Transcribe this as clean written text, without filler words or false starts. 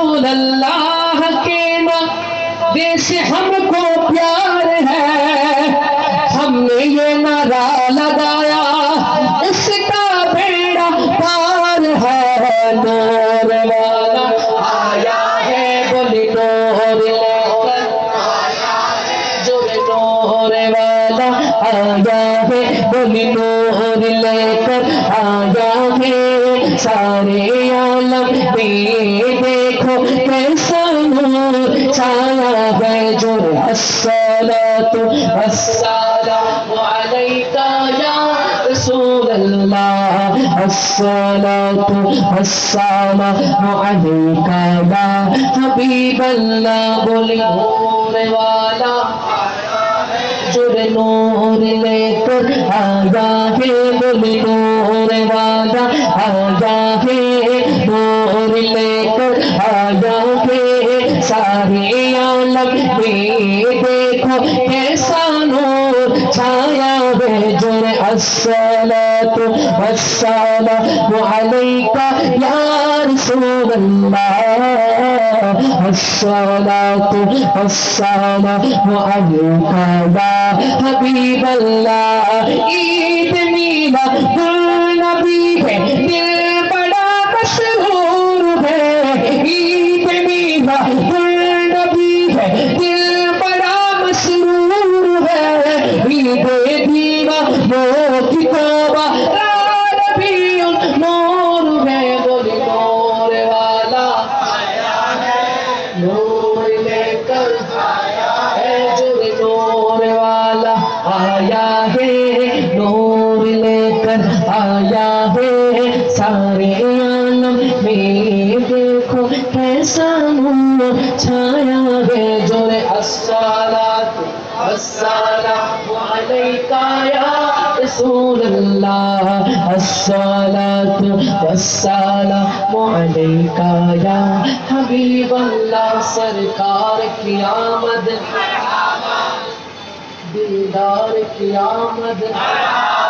रसूल अल्लाह के नारे से हमको प्यार है, हमने ये नारा लगाया उसका बेड़ा पार है। नूर वाला आया है, बोली नूर लेकर आया है, जो नूर वाला आया है, बोली नूर लेकर आया है। सारे आलम में देखो कैसा नूर छाया है। जो अस्सलातु वस्सलामु अलैका या रसूल अल्लाह, अस्सलातु वस्सलामु अलैका या हबीब अल्लाह। बोली नूर वाला जो नूर लेकर आया है, बोली नूर वाला आया है, नूर लेकर आया है। सारे आलम में देखो कैसा नूर छाया है। जो अस्सलातु वस्सलामु अलैका या रसूल अल्लाह, अस्सलातु वस्सलामु अलैका या हबीब अल्लाह। ईद मिलादुन्नबी है, दिल बड़ा मशहूर है। ईद मिलादुन्नबी है, दिल बड़ा मशहूर है। ईद दीवानों की तौबा रबीउन नूर है। बोली नूर वाला आया है, नूर लेकर आया है। जो नूर वाला आया है, नूर लेकर आया है। सारे आलम में देखो कैसा नूर छाया है। जो अस्सलातु वस्सलामु अलैका या रसूल अल्लाह, अस्सलातु वस्सलामु अलैका या हबीब अल्लाह। सरकार की आमद, दीदार की आमद।